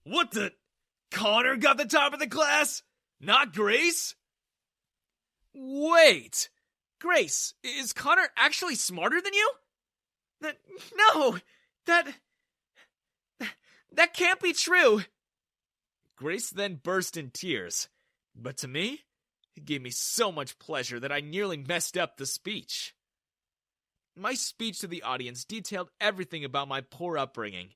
What the? Connor got the top of the class? Not Grace? Wait! Grace, is Connor actually smarter than you? No! That can't be true! Grace then burst in tears, but to me, it gave me so much pleasure that I nearly messed up the speech. My speech to the audience detailed everything about my poor upbringing,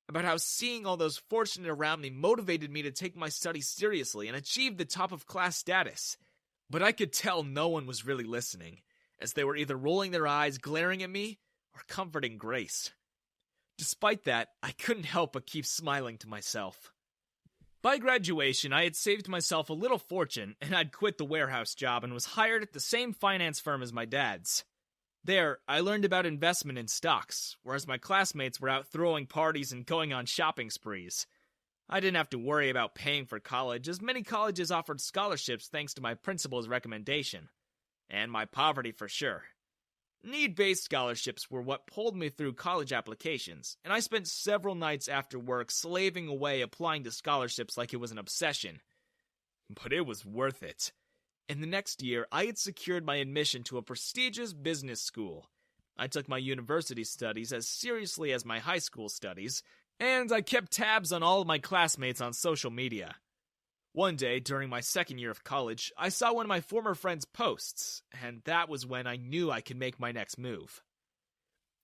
about how seeing all those fortunate around me motivated me to take my studies seriously and achieve the top of class status. But I could tell no one was really listening, as they were either rolling their eyes, glaring at me, or comforting Grace. Despite that, I couldn't help but keep smiling to myself. By graduation, I had saved myself a little fortune, and I'd quit the warehouse job and was hired at the same finance firm as my dad's. There, I learned about investment in stocks, whereas my classmates were out throwing parties and going on shopping sprees. I didn't have to worry about paying for college, as many colleges offered scholarships thanks to my principal's recommendation. And my poverty for sure. Need-based scholarships were what pulled me through college applications, and I spent several nights after work slaving away applying to scholarships like it was an obsession. But it was worth it. In the next year, I had secured my admission to a prestigious business school. I took my university studies as seriously as my high school studies, and I kept tabs on all of my classmates on social media. One day, during my second year of college, I saw one of my former friends' posts, and that was when I knew I could make my next move.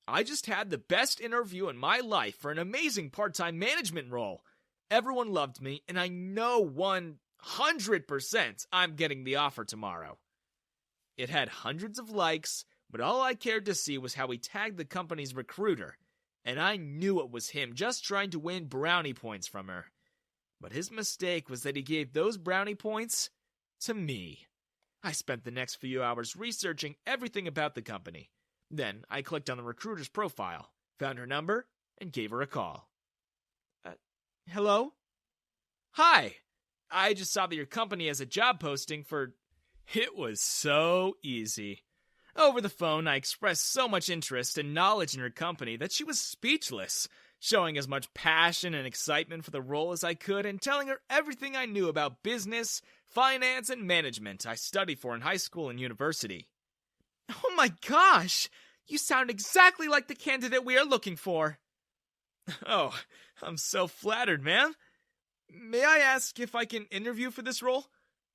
I just had the best interview in my life for an amazing part-time management role. Everyone loved me, and I know 100% I'm getting the offer tomorrow. It had hundreds of likes, but all I cared to see was how he tagged the company's recruiter, and I knew it was him just trying to win brownie points from her. But his mistake was that he gave those brownie points to me. I spent the next few hours researching everything about the company. Then I clicked on the recruiter's profile, found her number, and gave her a call. Hello? Hi! I just saw that your company has a job posting for... It was so easy. Over the phone, I expressed so much interest and knowledge in her company that she was speechless, showing as much passion and excitement for the role as I could and telling her everything I knew about business, finance, and management I studied for in high school and university. Oh my gosh! You sound exactly like the candidate we are looking for. Oh, I'm so flattered, man. May I ask if I can interview for this role?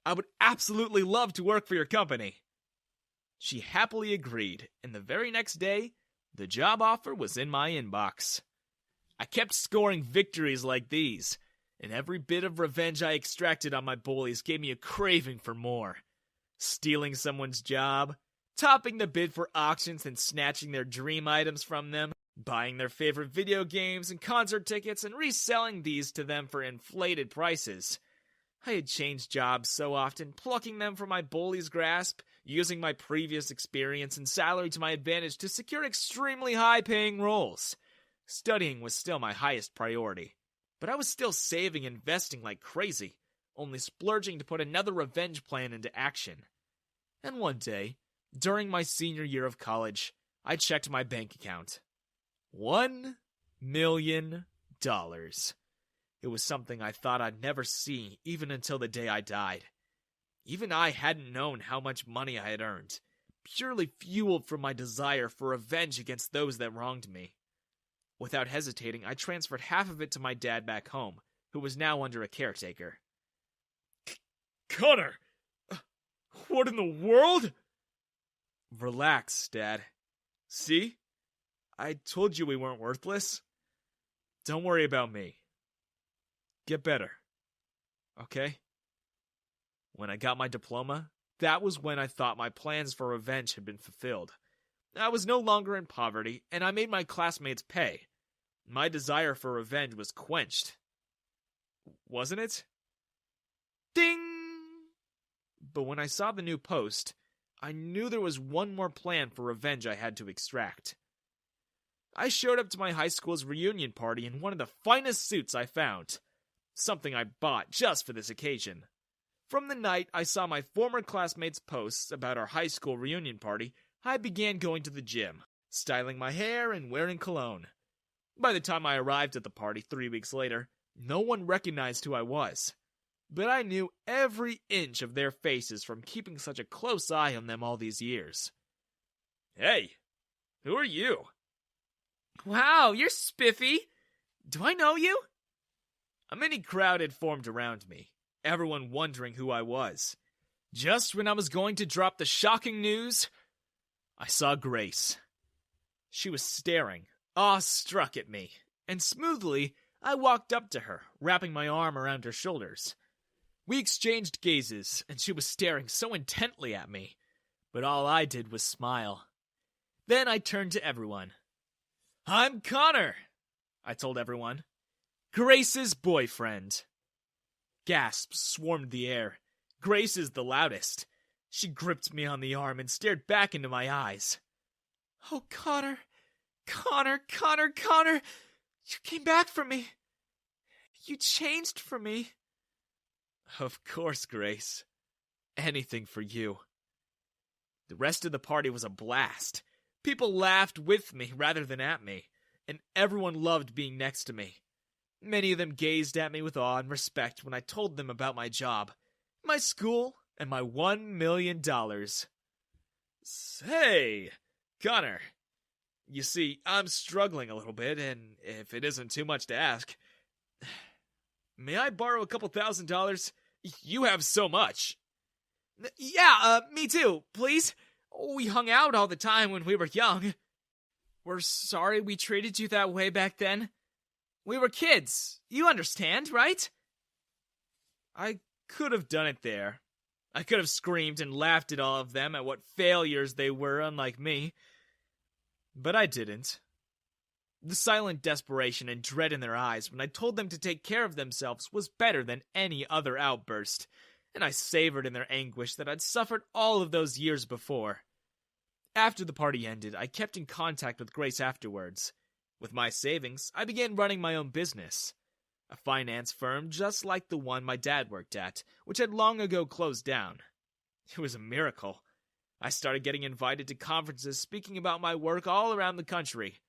I would absolutely love to work for your company. She happily agreed, and the very next day, the job offer was in my inbox. I kept scoring victories like these, and every bit of revenge I extracted on my bullies gave me a craving for more. Stealing someone's job, topping the bid for auctions and snatching their dream items from them, buying their favorite video games and concert tickets and reselling these to them for inflated prices. I had changed jobs so often, plucking them from my bully's grasp, using my previous experience and salary to my advantage to secure extremely high-paying roles. Studying was still my highest priority, but I was still saving and investing like crazy, only splurging to put another revenge plan into action. And one day, during my senior year of college, I checked my bank account. $1 million. It was something I thought I'd never see even until the day I died. Even I hadn't known how much money I had earned, purely fueled from my desire for revenge against those that wronged me. Without hesitating, I transferred half of it to my dad back home, who was now under a caretaker. Connor! What in the world? Relax, Dad. See? I told you we weren't worthless. Don't worry about me. Get better. Okay? When I got my diploma, that was when I thought my plans for revenge had been fulfilled. I was no longer in poverty, and I made my classmates pay. My desire for revenge was quenched. Wasn't it? Ding! But when I saw the new post, I knew there was one more plan for revenge I had to extract. I showed up to my high school's reunion party in one of the finest suits I found. Something I bought just for this occasion. From the night I saw my former classmates' posts about our high school reunion party, I began going to the gym, styling my hair and wearing cologne. By the time I arrived at the party 3 weeks later, No one recognized who I was, but I knew every inch of their faces from keeping such a close eye on them all these years. Hey, who are you? Wow, you're spiffy. Do I know you? A mini crowd had formed around me, everyone wondering who I was. Just when I was going to drop the shocking news, I saw Grace. She was staring, awestruck at me, and smoothly, I walked up to her, wrapping my arm around her shoulders. We exchanged gazes, and she was staring so intently at me, but all I did was smile. Then I turned to everyone. I'm Connor, I told everyone. Grace's boyfriend. Gasps swarmed the air. Grace is the loudest. She gripped me on the arm and stared back into my eyes. Oh, Connor. Connor. You came back for me. You changed for me. Of course, Grace. Anything for you. The rest of the party was a blast. People laughed with me rather than at me, and everyone loved being next to me. Many of them gazed at me with awe and respect when I told them about my job, my school, and my $1 million. Hey, Connor. You see, I'm struggling a little bit, and if it isn't too much to ask, may I borrow a couple $1,000? You have so much. Yeah, me too, please. We hung out all the time when we were young. We're sorry we treated you that way back then. We were kids. You understand, right? I could have done it there. I could have screamed and laughed at all of them at what failures they were, unlike me. But I didn't. The silent desperation and dread in their eyes when I told them to take care of themselves was better than any other outburst, and I savored in their anguish that I'd suffered all of those years before. After the party ended, I kept in contact with Grace afterwards. With my savings, I began running my own business. A finance firm just like the one my dad worked at, which had long ago closed down. It was a miracle. I started getting invited to conferences speaking about my work all around the country,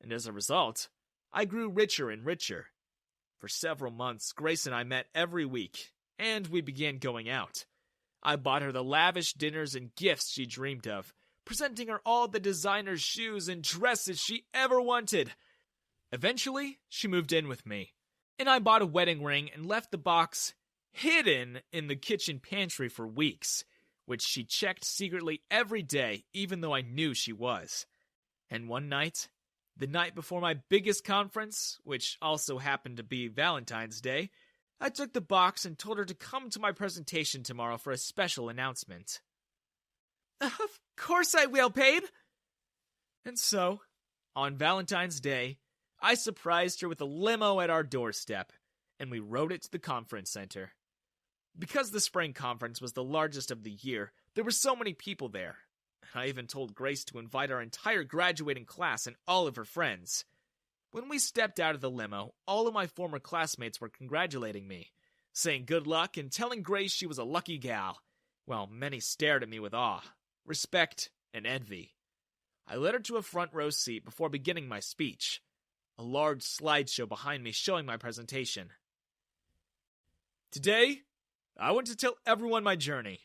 and as a result, I grew richer and richer. For several months, Grace and I met every week, and we began going out. I bought her the lavish dinners and gifts she dreamed of, presenting her all the designer shoes and dresses she ever wanted. Eventually, she moved in with me, and I bought a wedding ring and left the box hidden in the kitchen pantry for weeks, which she checked secretly every day, even though I knew she was. And one night, the night before my biggest conference, which also happened to be Valentine's Day, I took the box and told her to come to my presentation tomorrow for a special announcement. Of course I will, babe! And so, on Valentine's Day, I surprised her with a limo at our doorstep, and we rode it to the conference center. Because the spring conference was the largest of the year, there were so many people there. I even told Grace to invite our entire graduating class and all of her friends. When we stepped out of the limo, all of my former classmates were congratulating me, saying good luck and telling Grace she was a lucky gal, while many stared at me with awe, respect, and envy. I led her to a front row seat before beginning my speech, a large slideshow behind me showing my presentation. Today, I want to tell everyone my journey.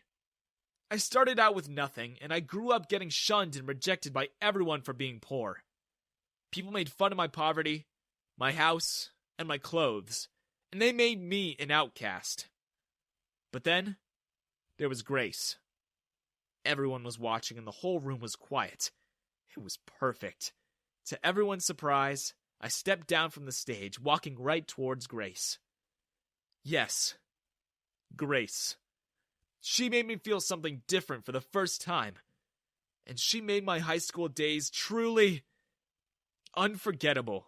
I started out with nothing, and I grew up getting shunned and rejected by everyone for being poor. People made fun of my poverty, my house, and my clothes, and they made me an outcast. But then, there was Grace. Everyone was watching, and the whole room was quiet. It was perfect. To everyone's surprise, I stepped down from the stage, walking right towards Grace. Yes, Grace. She made me feel something different for the first time. And she made my high school days truly unforgettable.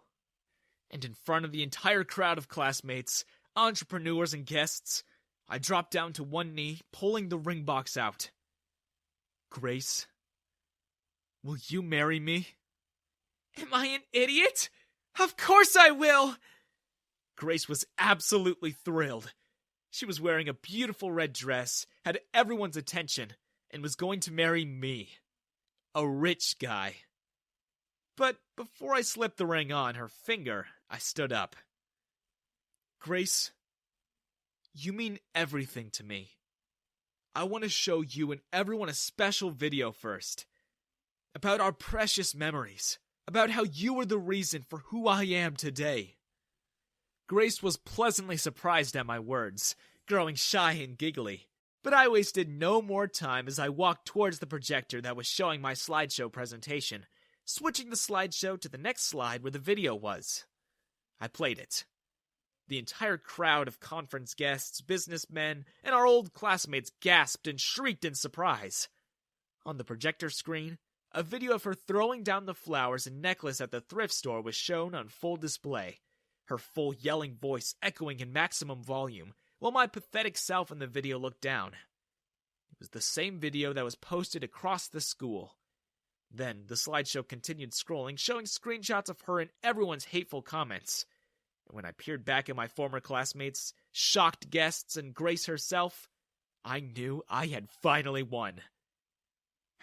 And in front of the entire crowd of classmates, entrepreneurs, and guests, I dropped down to one knee, pulling the ring box out. Grace, will you marry me? Am I an idiot? Of course I will! Grace was absolutely thrilled. She was wearing a beautiful red dress, had everyone's attention, and was going to marry me. A rich guy. But before I slipped the ring on her finger, I stood up. Grace, you mean everything to me. I want to show you and everyone a special video first. About our precious memories. About how you were the reason for who I am today. Grace was pleasantly surprised at my words, growing shy and giggly. But I wasted no more time as I walked towards the projector that was showing my slideshow presentation, switching the slideshow to the next slide where the video was. I played it. The entire crowd of conference guests, businessmen, and our old classmates gasped and shrieked in surprise. On the projector screen, a video of her throwing down the flowers and necklace at the thrift store was shown on full display, her full yelling voice echoing in maximum volume, while my pathetic self in the video looked down. It was the same video that was posted across the school. Then the slideshow continued scrolling, showing screenshots of her and everyone's hateful comments. And when I peered back at my former classmates, shocked guests, and Grace herself, I knew I had finally won.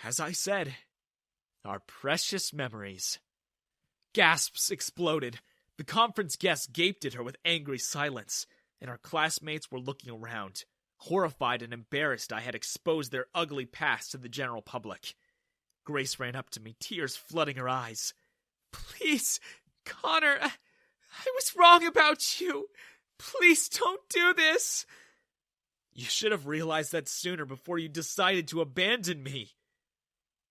As I said, our precious memories. Gasps exploded. The conference guests gaped at her with angry silence, and our classmates were looking around, horrified and embarrassed I had exposed their ugly past to the general public. Grace ran up to me, tears flooding her eyes. "Please, Connor, I was wrong about you. Please don't do this." "You should have realized that sooner before you decided to abandon me."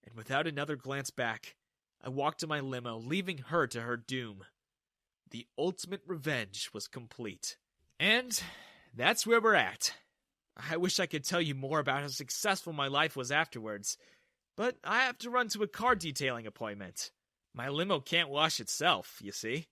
And without another glance back, I walked to my limo, leaving her to her doom. The ultimate revenge was complete. And that's where we're at. I wish I could tell you more about how successful my life was afterwards, but I have to run to a car detailing appointment. My limo can't wash itself, you see.